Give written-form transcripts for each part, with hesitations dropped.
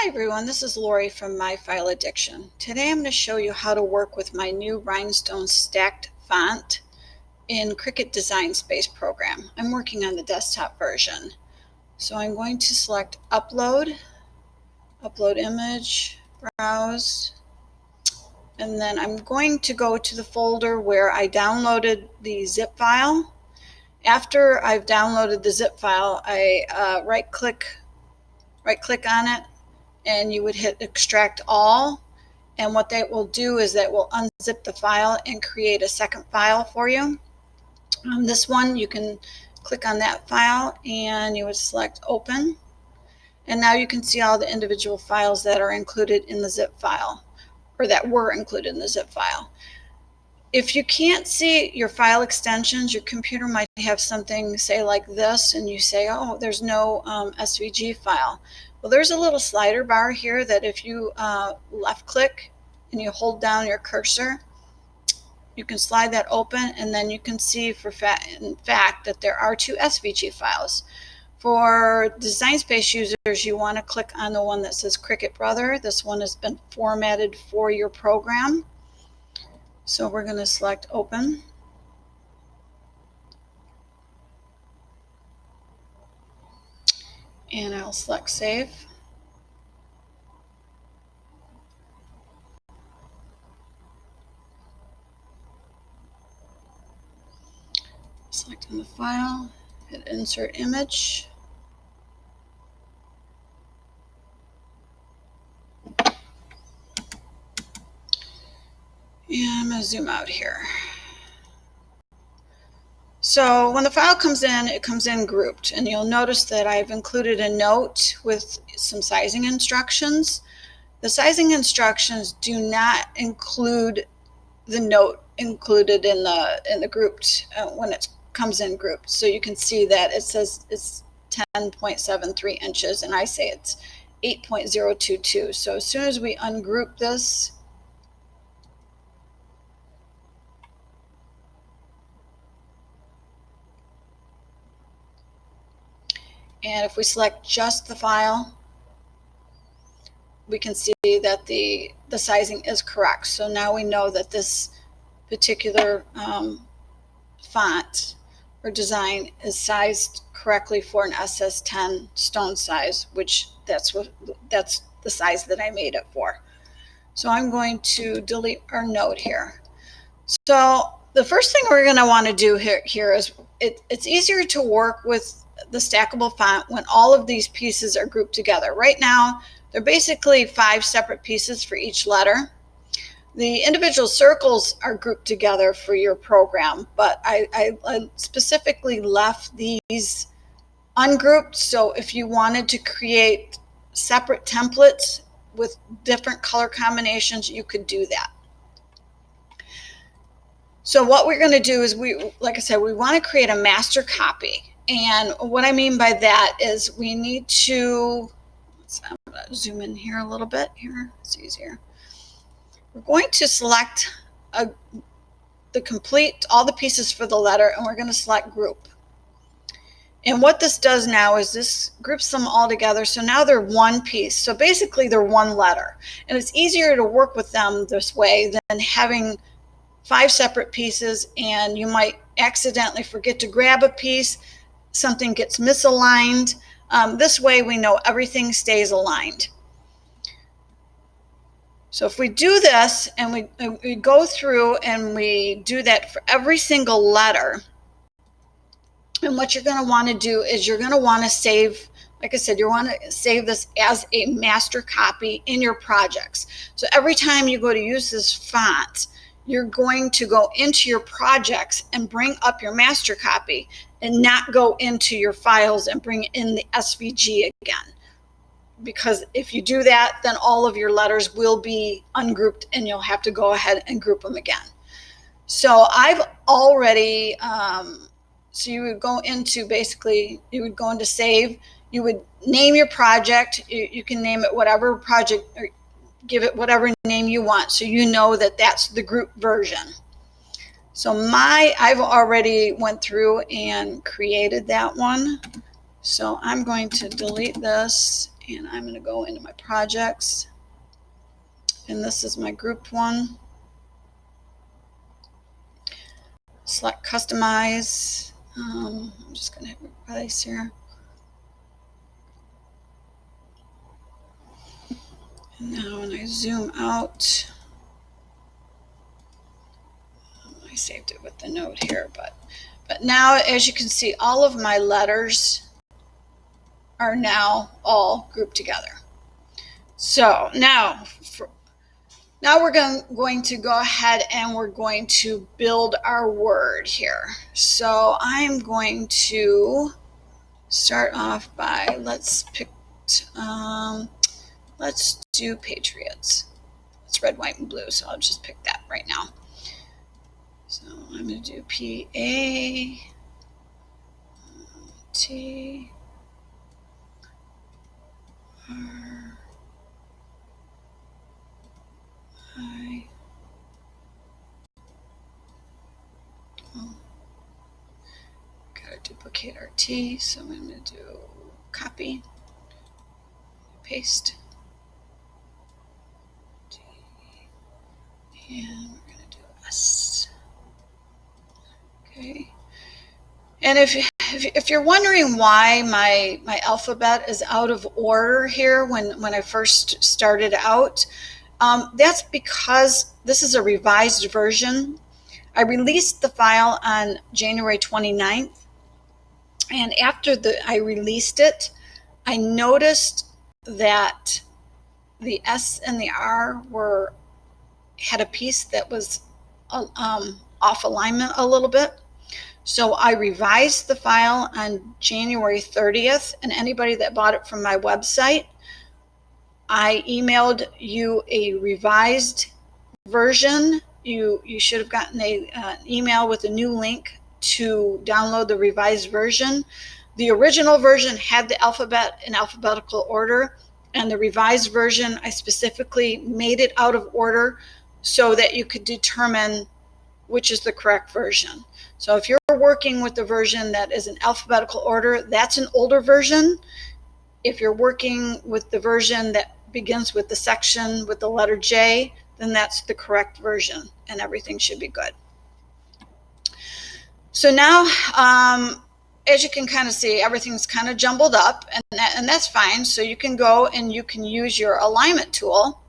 Hi everyone, this is Lori from My File Addiction. Today I'm going to show you how to work with my new Rhinestone Stacked Font in Cricut Design Space program. I'm working on the desktop version. So I'm going to select Upload, Upload Image, Browse, and then I'm going to go to the folder where I downloaded the zip file. After I've downloaded the zip file, I right-click on it, and you would hit Extract All, and what that will do is that will unzip the file and create a second file for you. On this one, you can click on that file and you would select Open, and now you can see all the individual files that are included in the zip file, or that were included in the zip file. If you can't see your file extensions, your computer might have something say like this, and you say, oh, there's no SVG file. Well, there's a little slider bar here that if you left click and you hold down your cursor, you can slide that open, and then you can see in fact that there are two SVG files. For Design Space users, you want to click on the one that says Cricut Brother. This one has been formatted for your program. So we're going to select Open. And I'll select Save. Selecting the file, hit Insert Image. And I'm going to zoom out here. So when the file comes in, it comes in grouped, and you'll notice that I've included a note with some sizing instructions. The sizing instructions do not include the note included in the grouped when it comes in grouped. So you can see that it says it's 10.73 inches, and I say it's 8.022. So as soon as we ungroup this, and if we select just the file, we can see that the sizing is correct. So now we know that this particular font or design is sized correctly for an SS10 stone size, which that's the size that I made it for. So I'm going to delete our note here. So the first thing we're going to want to do here is it's easier to work with the stackable font when all of these pieces are grouped together. Right now, they're basically 5 separate pieces for each letter. The individual circles are grouped together for your program, but I specifically left these ungrouped, so if you wanted to create separate templates with different color combinations, you could do that. So what we're going to do is, like I said, we want to create a master copy. And what I mean by that is we need to, I'm going to zoom in here a little bit here, it's easier. We're going to select all the pieces for the letter, and we're going to select group. And what this does now is this groups them all together, so now they're one piece. So basically they're one letter, and it's easier to work with them this way than having 5 separate pieces, and you might accidentally forget to grab a piece, something gets misaligned. This way we know everything stays aligned. So if we do this and we go through and we do that for every single letter, and what you're going to want to do is you're going to want to save, like I said, you want to save this as a master copy in your projects. So every time you go to use this font, you're going to go into your projects and bring up your master copy, and not go into your files and bring in the SVG again. Because if you do that, then all of your letters will be ungrouped and you'll have to go ahead and group them again. So I've already, so you would go into, basically, you would go into Save, you would name your project, you can name it whatever project, or give it whatever name you want, so you know that that's the group version. So I've already went through and created that one. So I'm going to delete this and I'm going to go into my projects, and this is my grouped one. Select customize. I'm just going to hit replace here. And now when I zoom out, I saved it with the note here, but now as you can see, all of my letters are now all grouped together. So now we're going to go ahead and we're going to build our word here. So I'm going to start off by, let's do Patriots. It's red, white, and blue, so I'll just pick that right now. So I'm going to do P-A-T-R-I-O-T. Gotta duplicate our T, so I'm going to do copy, paste, T, and we're going to do S. Okay. And if you're wondering why my alphabet is out of order here when I first started out, that's because this is a revised version. I released the file on January 29th, and after I released it, I noticed that the S and the R had a piece that was off alignment a little bit. So I revised the file on January 30th, and anybody that bought it from my website, I emailed you a revised version. You should have gotten an email with a new link to download the revised version. The original version had the alphabet in alphabetical order, and the revised version, I specifically made it out of order so that you could determine which is the correct version. So if you're working with the version that is in alphabetical order, that's an older version. If you're working with the version that begins with the section with the letter J, then that's the correct version, and everything should be good. So now, as you can kind of see, everything's kind of jumbled up, and that's fine. So you can go and you can use your alignment tool,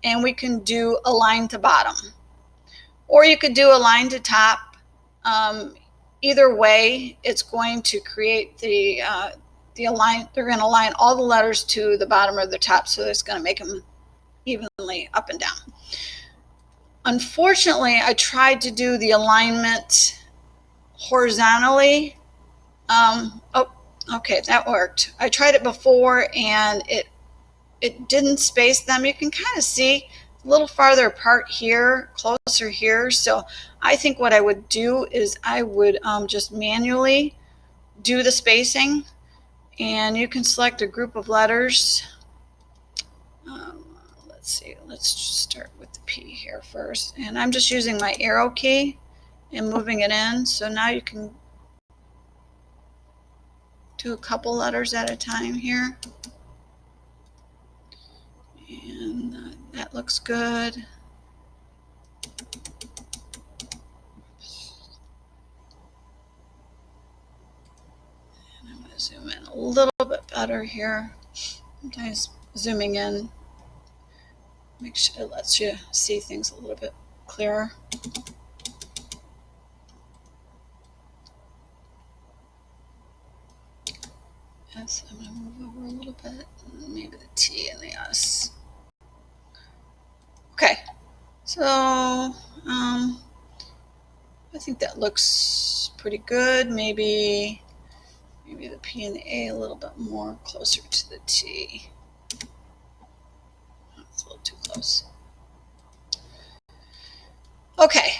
and we can do align to bottom. Or you could do align to top. Either way, it's going to create the align. They're going to align all the letters to the bottom or the top, so it's going to make them evenly up and down. Unfortunately, I tried to do the alignment horizontally. Oh, okay, that worked. I tried it before, and it didn't space them. You can kind of see a little farther apart here, closer here. So I think what I would do is I would just manually do the spacing, and you can select a group of letters. Let's see, let's start with the P here first, and I'm just using my arrow key and moving it in. So now you can do a couple letters at a time here, and that looks good. And I'm going to zoom in a little bit better here. Sometimes zooming in make sure it lets you see things a little bit clearer. Yes, I'm going to move over a little bit, and maybe the T and the S. Okay, so I think that looks pretty good. Maybe the P and the A a little bit more closer to the T. It's a little too close. Okay,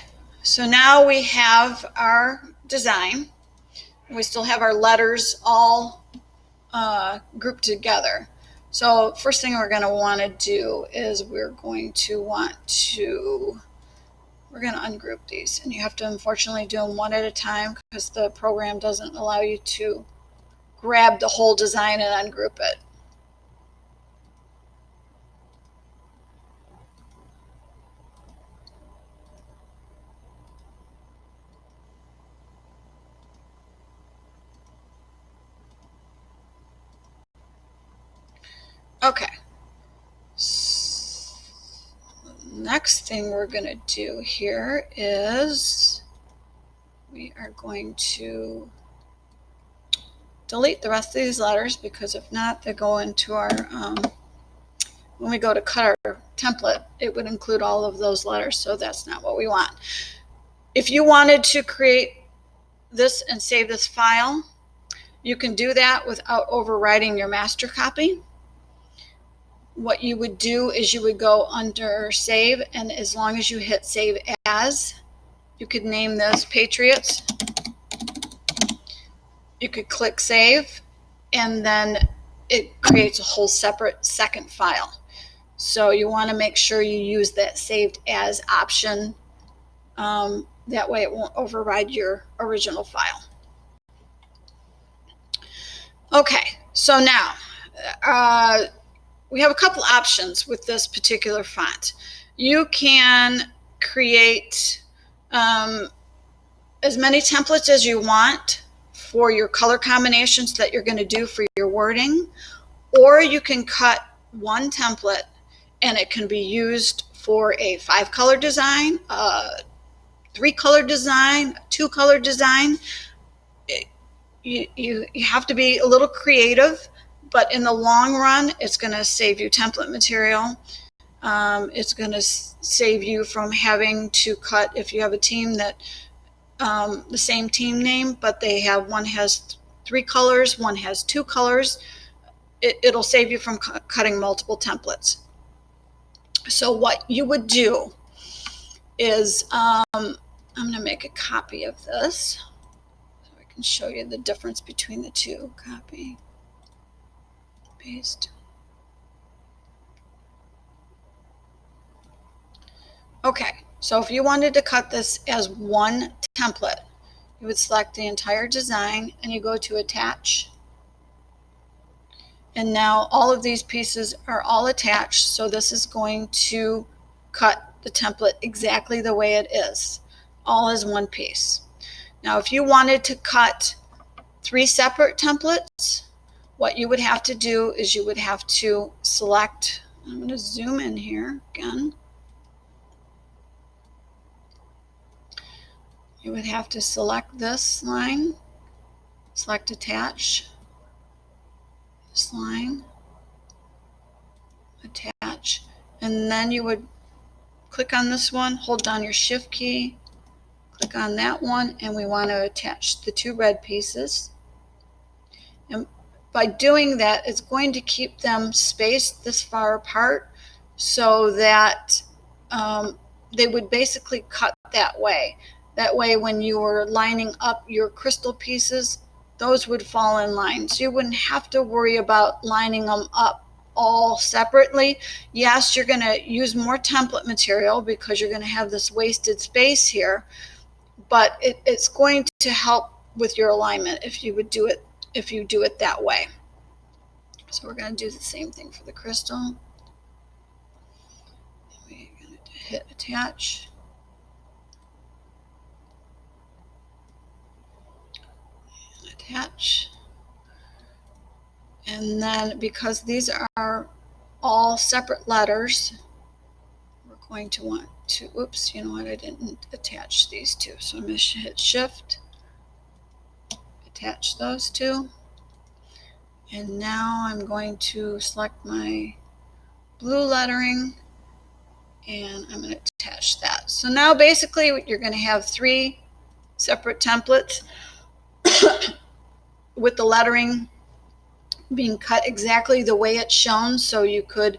so now we have our design. We still have our letters all grouped together. So first thing we're going to want to do is we're going to ungroup these, and you have to unfortunately do them one at a time because the program doesn't allow you to grab the whole design and ungroup it. Okay. Next thing we're going to do here is we are going to delete the rest of these letters, because if not, they go into our, when we go to cut our template, it would include all of those letters, so that's not what we want. If you wanted to create this and save this file, you can do that without overwriting your master copy. What you would do is you would go under Save, and as long as you hit Save As, you could name this Patriots. You could click Save, and then it creates a whole separate second file. So you want to make sure you use that Saved As option. That way it won't override your original file. Okay, so now we have a couple options with this particular font. You can create as many templates as you want for your color combinations that you're going to do for your wording, or you can cut one template and it can be used for a 5-color design, a 3-color design, a 2-color design. You have to be a little creative, but in the long run, it's going to save you template material. It's going to save you from having to cut, if you have a team that the same team name, but they have, one has 3 colors, one has 2 colors. It'll save you from cutting multiple templates. So what you would do is, I'm going to make a copy of this so I can show you the difference between the two. Copy, paste. Okay, so if you wanted to cut this as one template, you would select the entire design and you go to Attach. And now all of these pieces are all attached, so this is going to cut the template exactly the way it is, all as one piece. Now if you wanted to cut 3 separate templates, what you would have to do is you would have to select, I'm going to zoom in here again. You would have to select this line, select Attach, this line, Attach, and then you would click on this one, hold down your Shift key, click on that one, and we want to attach the 2 red pieces. And by doing that, it's going to keep them spaced this far apart so that they would basically cut that way. That way, when you were lining up your crystal pieces, those would fall in line. So you wouldn't have to worry about lining them up all separately. Yes, you're going to use more template material because you're going to have this wasted space here, but it's going to help with your alignment if you would do it, if you do it that way. So we're going to do the same thing for the crystal. We're going to hit Attach. Attach. And then because these are all separate letters, we're going to want to, oops, you know what, I didn't attach these 2. So I'm going to hit Shift, attach those 2. And now I'm going to select my blue lettering and I'm going to attach that. So now basically you're going to have 3 separate templates with the lettering being cut exactly the way it's shown. So you could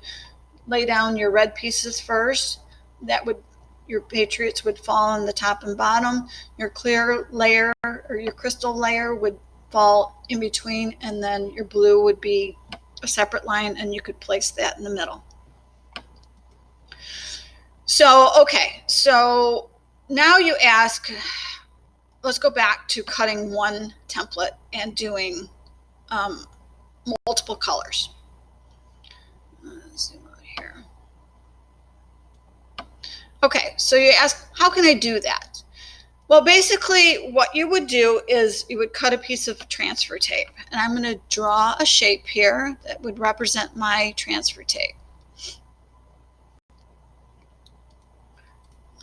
lay down your red pieces first. That would, your Patriots would fall on the top and bottom. Your clear layer or your crystal layer would fall in between, and then your blue would be a separate line, and you could place that in the middle. So, okay, so now you ask, let's go back to cutting one template and doing multiple colors. Let's zoom out here. Okay, so you ask, how can I do that? Well, basically what you would do is you would cut a piece of transfer tape, and I'm going to draw a shape here that would represent my transfer tape.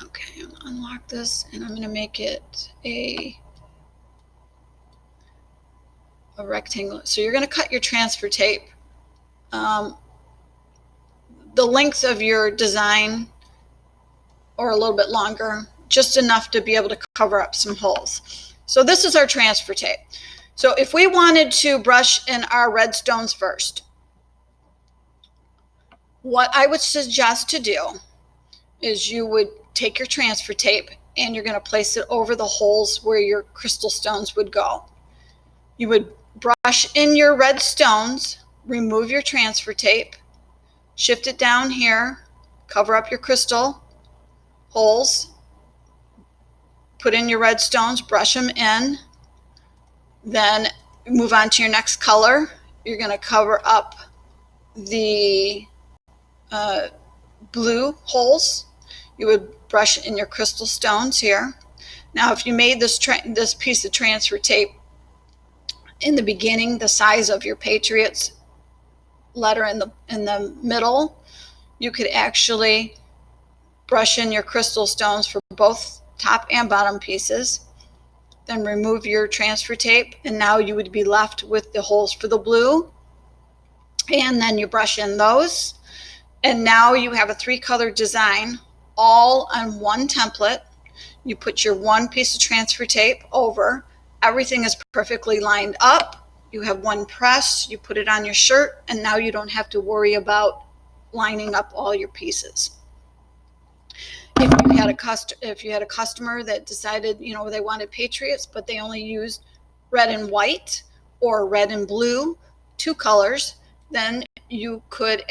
Okay, I'm going to unlock this, and I'm going to make it a rectangle. So you're going to cut your transfer tape the length of your design, or a little bit longer, just enough to be able to cover up some holes. So this is our transfer tape. So if we wanted to brush in our red stones first, what I would suggest to do is you would take your transfer tape and you're going to place it over the holes where your crystal stones would go. You would brush in your red stones, remove your transfer tape, shift it down here, cover up your crystal holes, put in your red stones, brush them in, then move on to your next color. You're going to cover up the blue holes. You would brush in your crystal stones here. Now, if you made this piece of transfer tape in the beginning, the size of your Patriots letter in the middle, you could actually brush in your crystal stones for both top and bottom pieces. Then remove your transfer tape, and now you would be left with the holes for the blue, and then you brush in those, and now you have a 3-color design all on one template. You put your one piece of transfer tape over, everything is perfectly lined up, you have one press, you put it on your shirt, and now you don't have to worry about lining up all your pieces. If you had a customer that decided, they wanted Patriots, but they only used red and white or red and blue, 2 colors, then you could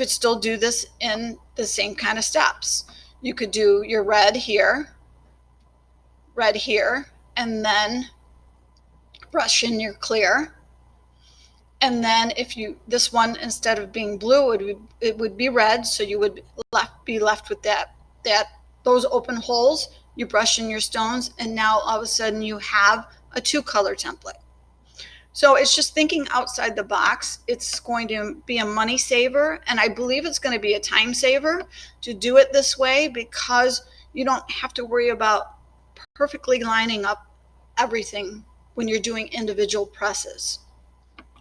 still do this in the same kind of steps. You could do your red here, and then brush in your clear. And then this one, instead of being blue, it would be red, so you would be left with those open holes. You brush in your stones, and now all of a sudden you have a 2-color template. So it's just thinking outside the box. It's going to be a money saver, and I believe it's going to be a time saver to do it this way, because you don't have to worry about perfectly lining up everything when you're doing individual presses.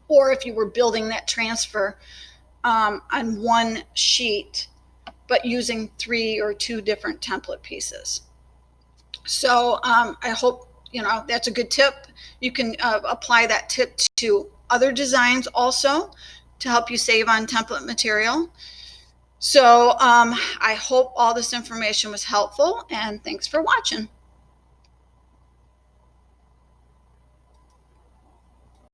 Or if you were building that transfer on one sheet, but using 3 or 2 different template pieces. So I hope that's a good tip. You can apply that tip to other designs also to help you save on template material. So I hope all this information was helpful, and thanks for watching.